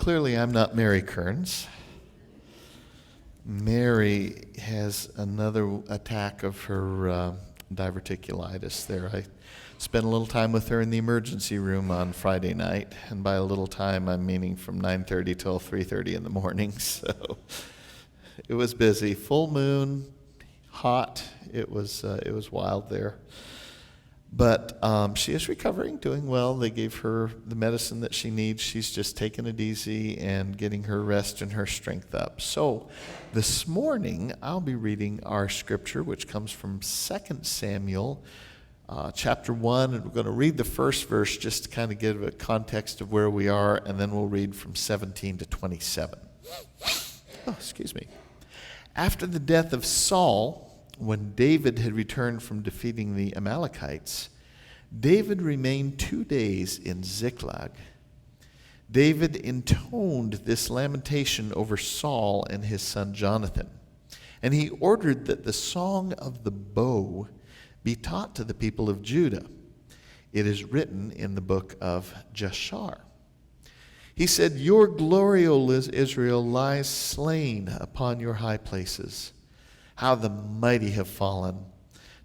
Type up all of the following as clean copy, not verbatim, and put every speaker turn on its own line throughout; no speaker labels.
clearly I'm not Mary Kearns. Mary has another attack of her diverticulitis there. I spent a little time with her in the emergency room on Friday night, and by a little time I'm meaning from 9:30 till 3:30 in the morning, so it was busy. Full moon, hot, it was wild there. But she is recovering, doing well. They gave her the medicine that she needs. She's just taking it easy and getting her rest and her strength up. So this morning, I'll be reading our scripture, which comes from 2 Samuel chapter 1. And we're going to read the first verse just to kind of give a context of where we are, and then we'll read from 17 to 27. Oh, excuse me. After the death of Saul, when David had returned from defeating the Amalekites, David remained 2 days in Ziklag. David intoned this lamentation over Saul and his son Jonathan, and he ordered that the song of the bow be taught to the people of Judah. It is written in the book of Jashar. He said, "Your glory, O Israel, lies slain upon your high places. How the mighty have fallen.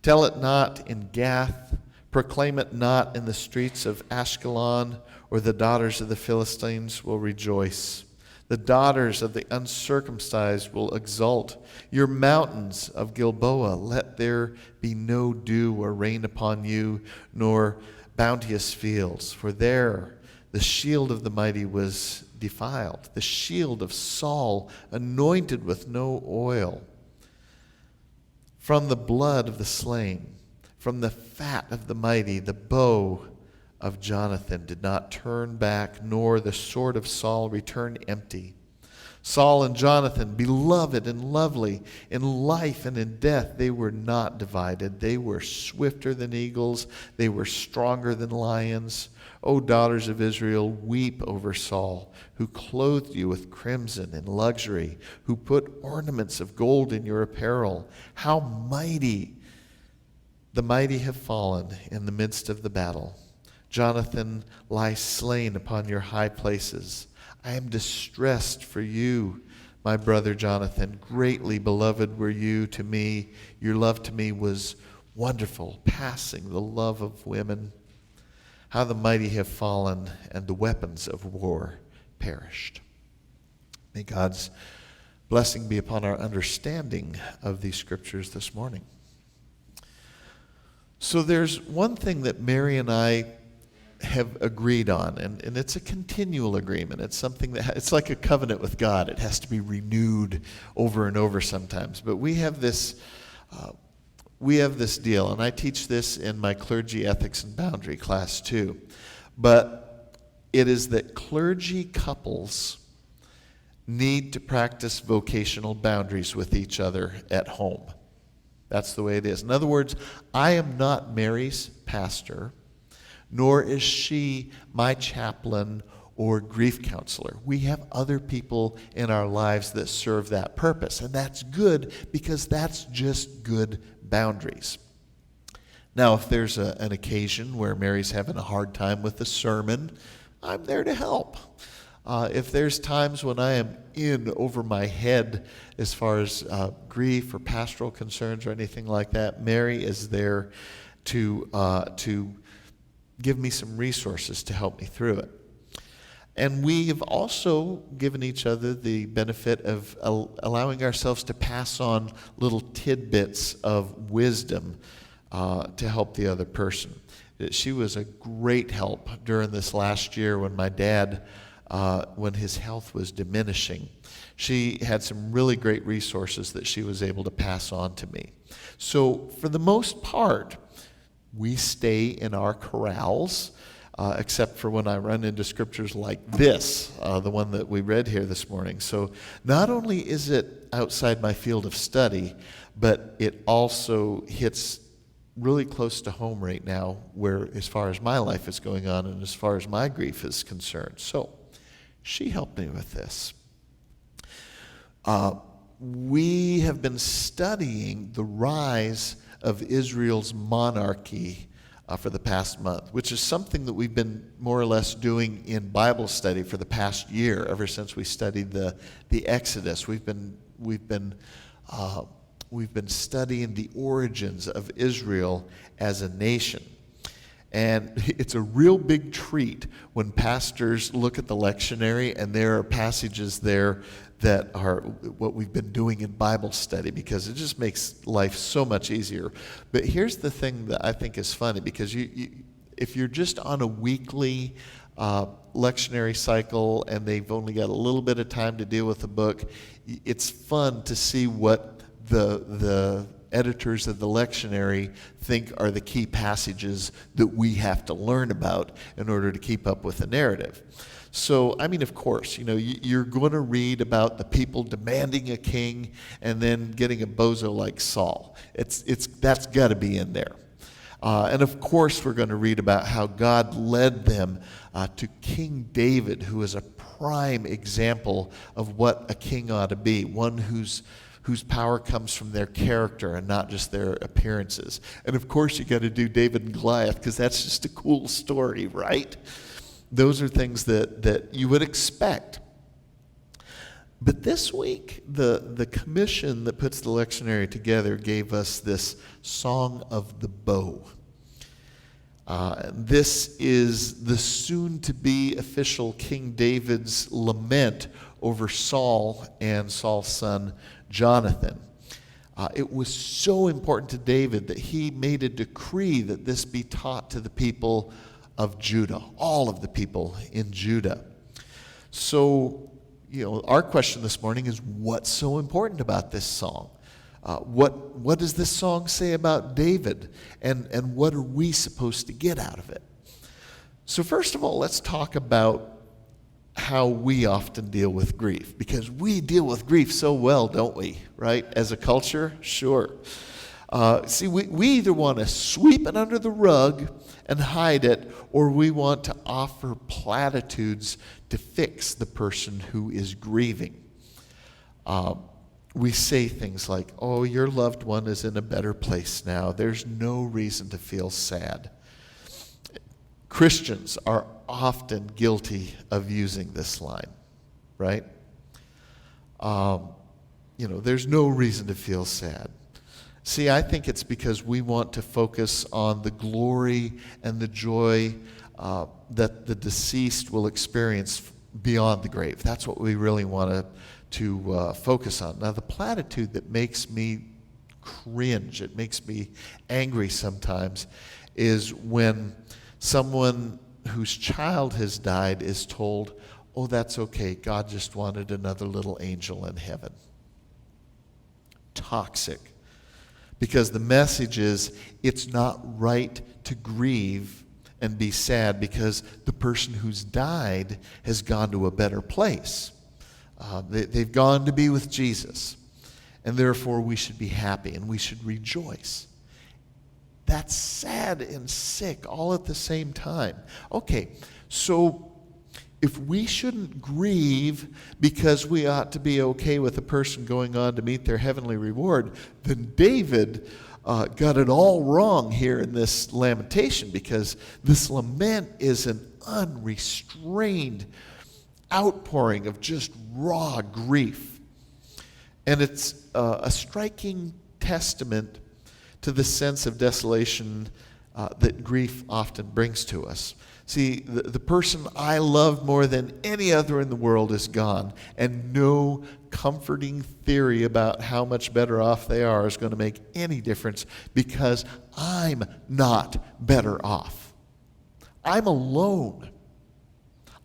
Tell it not in Gath, proclaim it not in the streets of Ashkelon, or the daughters of the Philistines will rejoice. The daughters of the uncircumcised will exult. Your mountains of Gilboa, let there be no dew or rain upon you, nor bounteous fields. For there the shield of the mighty was defiled, the shield of Saul anointed with no oil. From the blood of the slain, from the fat of the mighty, the bow of Jonathan did not turn back, nor the sword of Saul return empty. Saul and Jonathan, beloved and lovely, in life and in death, they were not divided. They were swifter than eagles. They were stronger than lions. O daughters of Israel, weep over Saul, who clothed you with crimson and luxury, who put ornaments of gold in your apparel. How mighty the mighty have fallen in the midst of the battle. Jonathan lies slain upon your high places. I am distressed for you, my brother Jonathan. Greatly beloved were you to me. Your love to me was wonderful, passing the love of women. How the mighty have fallen, and the weapons of war perished." May God's blessing be upon our understanding of these scriptures this morning. So there's one thing that Mary and I have agreed on, and it's a continual agreement. It's something that it's like a covenant with God. It has to be renewed over and over sometimes. But we have this deal, and I teach this in my clergy ethics and boundary class too. But it is that clergy couples need to practice vocational boundaries with each other at home. That's the way it is. In other words, I am not Mary's pastor, nor is she my chaplain or grief counselor. We have other people in our lives that serve that purpose, and that's good because that's just good boundaries. Now, if there's an occasion where Mary's having a hard time with the sermon, I'm there to help. If there's times when I am in over my head as far as grief or pastoral concerns or anything like that, Mary is there to give me some resources to help me through it. And we have also given each other the benefit of allowing ourselves to pass on little tidbits of wisdom to help the other person. She was a great help during this last year when my dad, when his health was diminishing. She had some really great resources that she was able to pass on to me. So for the most part, we stay in our corrals, except for when I run into scriptures like this, the one that we read here this morning. So not only is it outside my field of study, but it also hits really close to home right now, where as far as my life is going on and as far as my grief is concerned. So she helped me with this. We have been studying the rise of Israel's monarchy for the past month, which is something that we've been more or less doing in Bible study for the past year, ever since we studied the Exodus. We've been studying the origins of Israel as a nation. And it's a real big treat when pastors look at the lectionary and there are passages there that are what we've been doing in Bible study, because it just makes life so much easier. But here's the thing that I think is funny, because if you're just on a weekly lectionary cycle and they've only got a little bit of time to deal with the book, it's fun to see what the editors of the lectionary think are the key passages that we have to learn about in order to keep up with the narrative. So, I mean, of course, you're going to read about the people demanding a king and then getting a bozo like Saul. That's got to be in there. And of course, we're going to read about how God led them to King David, who is a prime example of what a king ought to be, one whose power comes from their character and not just their appearances. And of course, you got to do David and Goliath, because that's just a cool story, right? Those are things that you would expect. But this week, the commission that puts the lectionary together gave us this Song of the Bow. This is the soon-to-be official King David's lament over Saul and Saul's son Jonathan. It was so important to David that he made a decree that this be taught to the people of Judah, all of the people in Judah. So, our question this morning is, what's so important about this song? What does this song say about David, and what are we supposed to get out of it? So first of all, let's talk about how we often deal with grief, because we deal with grief so well, don't we, right? As a culture, sure. See, we either want to sweep it under the rug and hide it, or we want to offer platitudes to fix the person who is grieving. We say things like, oh, your loved one is in a better place now. There's no reason to feel sad. Christians are often guilty of using this line, right? There's no reason to feel sad. See, I think it's because we want to focus on the glory and the joy that the deceased will experience beyond the grave. That's what we really want to focus on. Now, the platitude that makes me cringe, it makes me angry sometimes, is when someone whose child has died is told, oh, that's okay, God just wanted another little angel in heaven. Toxic. Because the message is, it's not right to grieve and be sad because the person who's died has gone to a better place. They've gone to be with Jesus. And therefore we should be happy and we should rejoice. That's sad and sick all at the same time. Okay, so if we shouldn't grieve because we ought to be okay with a person going on to meet their heavenly reward, then David got it all wrong here in this lamentation, because this lament is an unrestrained outpouring of just raw grief. And it's a striking testament to the sense of desolation that grief often brings to us. See, the person I loved more than any other in the world is gone, and no comforting theory about how much better off they are is going to make any difference, because I'm not better off. I'm alone.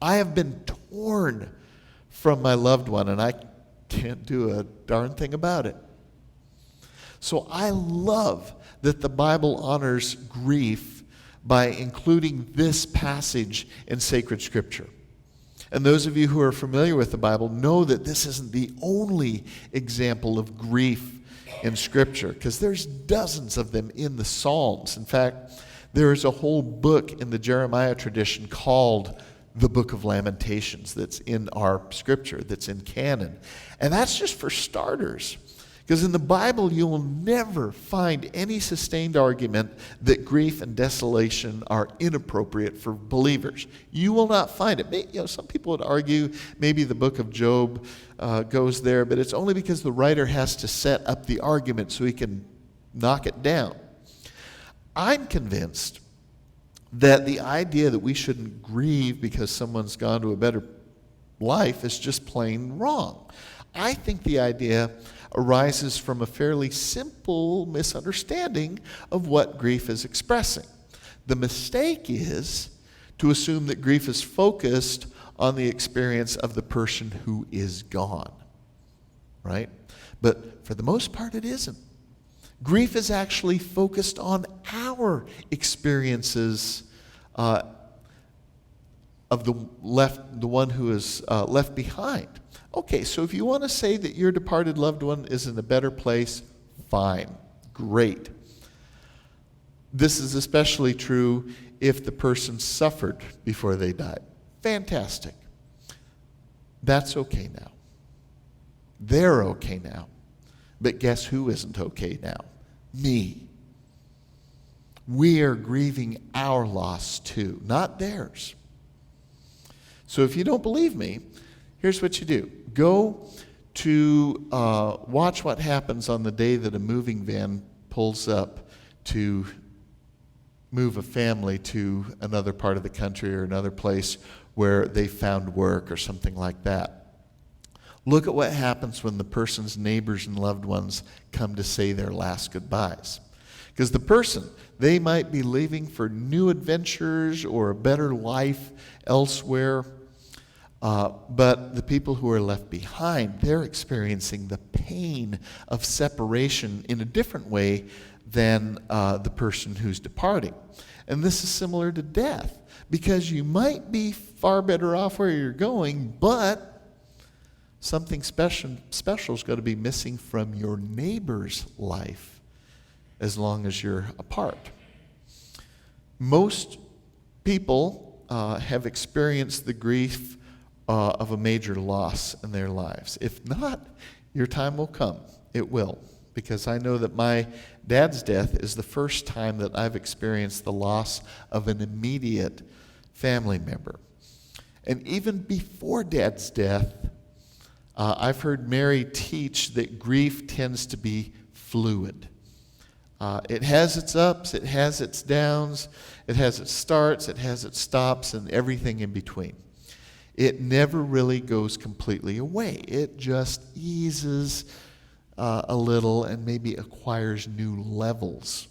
I have been torn from my loved one, and I can't do a darn thing about it. So I love that the Bible honors grief by including this passage in sacred scripture. And those of you who are familiar with the Bible know that this isn't the only example of grief in scripture, because there's dozens of them in the Psalms. In fact, there is a whole book in the Jeremiah tradition called the Book of Lamentations that's in our scripture, that's in canon. And that's just for starters. Because in the Bible, you will never find any sustained argument that grief and desolation are inappropriate for believers. You will not find it. Some people would argue maybe the book of Job goes there, but it's only because the writer has to set up the argument so he can knock it down. I'm convinced that the idea that we shouldn't grieve because someone's gone to a better life is just plain wrong. I think the idea arises from a fairly simple misunderstanding of what grief is expressing. The mistake is to assume that grief is focused on the experience of the person who is gone, right? But for the most part, it isn't. Grief is actually focused on our experiences of the one who is left behind. Okay, so if you want to say that your departed loved one is in a better place, fine, great. This is especially true if the person suffered before they died. Fantastic. That's okay now. They're okay now. But guess who isn't okay now? Me. We are grieving our loss too, not theirs. So if you don't believe me, here's what you do. Go to watch what happens on the day that a moving van pulls up to move a family to another part of the country or another place where they found work or something like that. Look at what happens when the person's neighbors and loved ones come to say their last goodbyes. Because the person, they might be leaving for new adventures or a better life elsewhere. But the people who are left behind, they're experiencing the pain of separation in a different way than the person who's departing. And this is similar to death, because you might be far better off where you're going, but something special's got to be missing from your neighbor's life as long as you're apart. Most people have experienced the grief of a major loss in their lives. If not, your time will come. It will. Because I know that my dad's death is the first time that I've experienced the loss of an immediate family member. And even before Dad's death, I've heard Mary teach that grief tends to be fluid. It has its ups, it has its downs, it has its starts, it has its stops, and everything in between. It never really goes completely away. It just eases a little and maybe acquires new levels.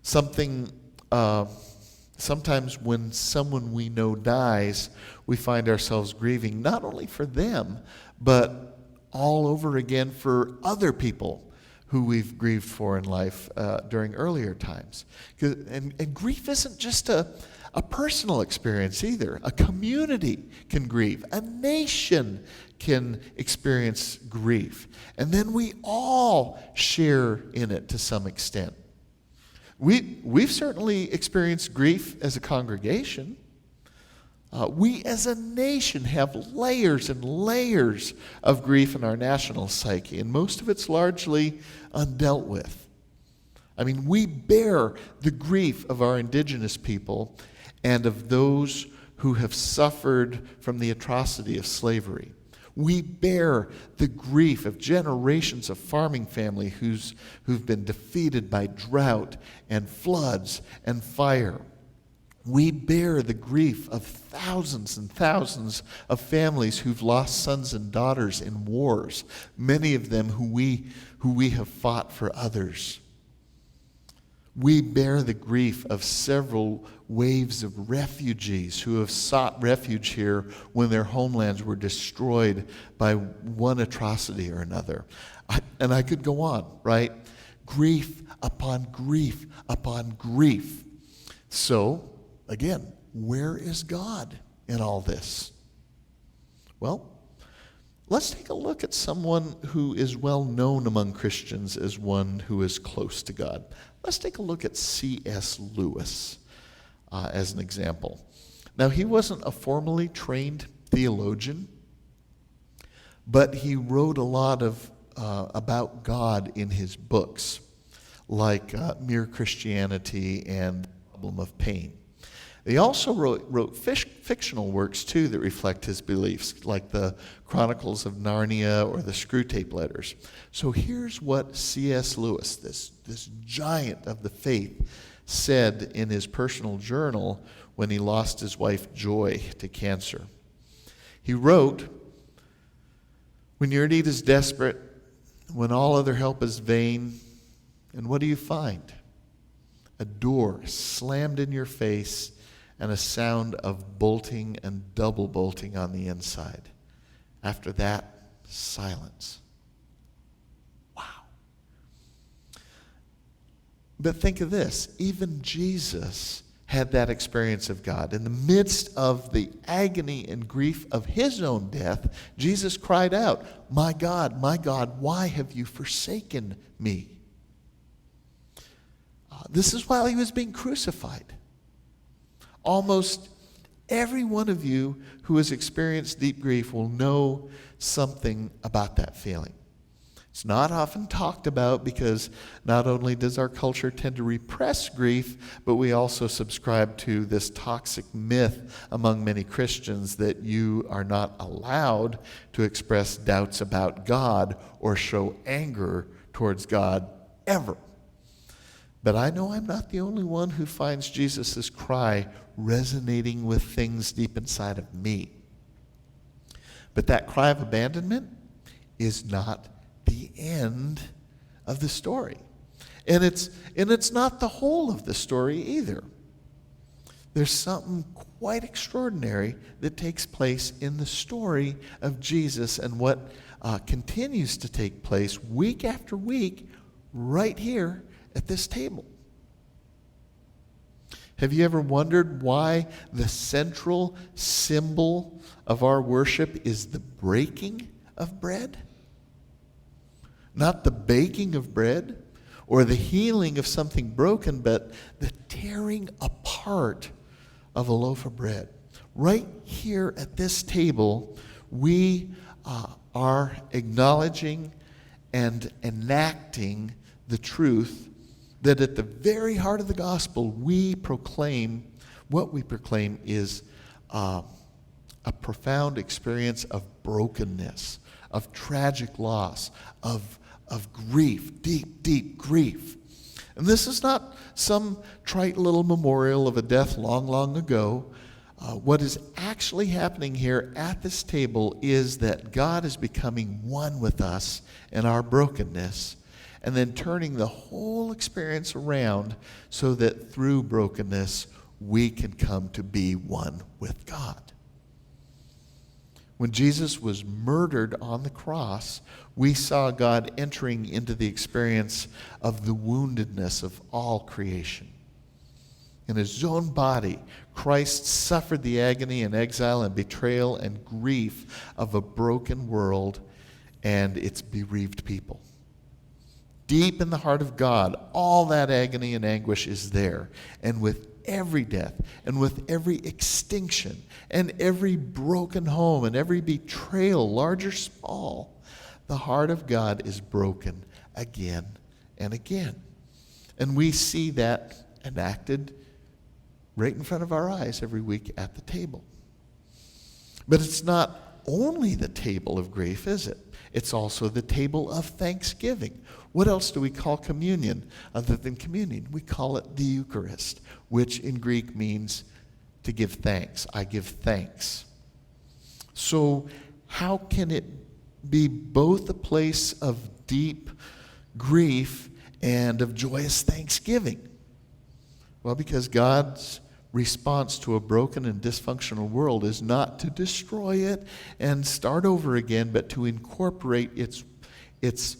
Sometimes when someone we know dies, we find ourselves grieving not only for them, but all over again for other people who we've grieved for in life during earlier times. And grief isn't just a personal experience either. A community can grieve. A nation can experience grief. And then we all share in it to some extent. We've certainly experienced grief as a congregation. We as a nation have layers and layers of grief in our national psyche, and most of it's largely undealt with. I mean, we bear the grief of our indigenous people and of those who have suffered from the atrocity of slavery. We bear the grief of generations of farming family who've been defeated by drought and floods and fire. We bear the grief of thousands and thousands of families who've lost sons and daughters in wars, many of them who we have fought for others. We bear the grief of several waves of refugees who have sought refuge here when their homelands were destroyed by one atrocity or another. And I could go on, right? Grief upon grief upon grief. So, again, where is God in all this? Well, let's take a look at someone who is well known among Christians as one who is close to God. Let's take a look at C.S. Lewis as an example. Now, he wasn't a formally trained theologian, but he wrote a lot of about God in his books, like Mere Christianity and The Problem of Pain. He also wrote fictional works, too, that reflect his beliefs, like the Chronicles of Narnia or the Screwtape Letters. So here's what C.S. Lewis, this giant of the faith, said in his personal journal when he lost his wife Joy to cancer. He wrote, "When your need is desperate, when all other help is vain, and what do you find? A door slammed in your face and a sound of bolting and double bolting on the inside. After that, silence." Wow. But think of this. Even Jesus had that experience of God. In the midst of the agony and grief of his own death, Jesus cried out, my God, why have you forsaken me?" This is while he was being crucified. Almost every one of you who has experienced deep grief will know something about that feeling. It's not often talked about because not only does our culture tend to repress grief, but we also subscribe to this toxic myth among many Christians that you are not allowed to express doubts about God or show anger towards God ever. But I know I'm not the only one who finds Jesus' cry resonating with things deep inside of me. But that cry of abandonment is not the end of the story. And it's not the whole of the story either. There's something quite extraordinary that takes place in the story of Jesus and what continues to take place week after week right here at this table. Have you ever wondered why the central symbol of our worship is the breaking of bread? Not the baking of bread or the healing of something broken, but the tearing apart of a loaf of bread. Right here at this table, we are acknowledging and enacting the truth that at the very heart of the gospel, what we proclaim is a profound experience of brokenness, of tragic loss, of grief, deep grief. And this is not some trite little memorial of a death long, long ago. What is actually happening here at this table is that God is becoming one with us in our brokenness, and then turning the whole experience around so that through brokenness we can come to be one with God. When Jesus was murdered on the cross, we saw God entering into the experience of the woundedness of all creation. In his own body, Christ suffered the agony and exile and betrayal and grief of a broken world and its bereaved people. Deep in the heart of God, all that agony and anguish is there. And with every death, and with every extinction, and every broken home, and every betrayal, large or small, the heart of God is broken again and again. And we see that enacted right in front of our eyes every week at the table. But it's not only the table of grief, is it? It's also the table of thanksgiving. What else do we call communion other than communion? We call it the Eucharist, which in Greek means to give thanks. I give thanks. So how can it be both a place of deep grief and of joyous thanksgiving? Well, because God's response to a broken and dysfunctional world is not to destroy it and start over again, but to incorporate its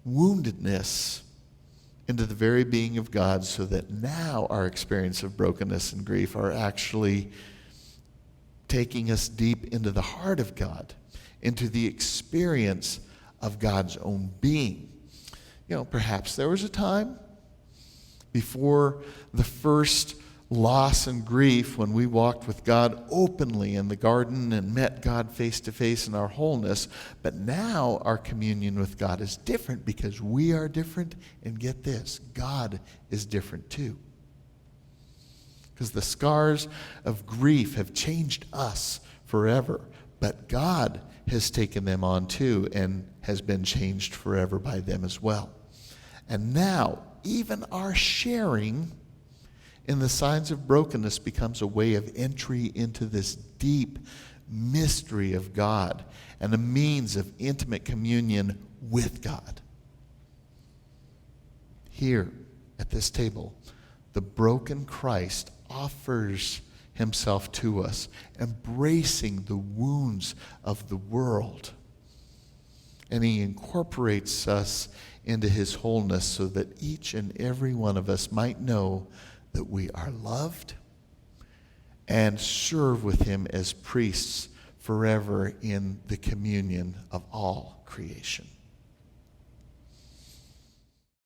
woundedness into the very being of God, so that now our experience of brokenness and grief are actually taking us deep into the heart of God, into the experience of God's own being. You know, perhaps there was a time before the first loss and grief when we walked with God openly in the garden and met God face to face in our wholeness. But now our communion with God is different because we are different. And get this, God is different too. Because the scars of grief have changed us forever. But God has taken them on too and has been changed forever by them as well. And now, even our sharing in the signs of brokenness becomes a way of entry into this deep mystery of God and a means of intimate communion with God. Here at this table, the broken Christ offers himself to us, embracing the wounds of the world. And he incorporates us into his wholeness so that each and every one of us might know that we are loved and serve with him as priests forever in the communion of all creation.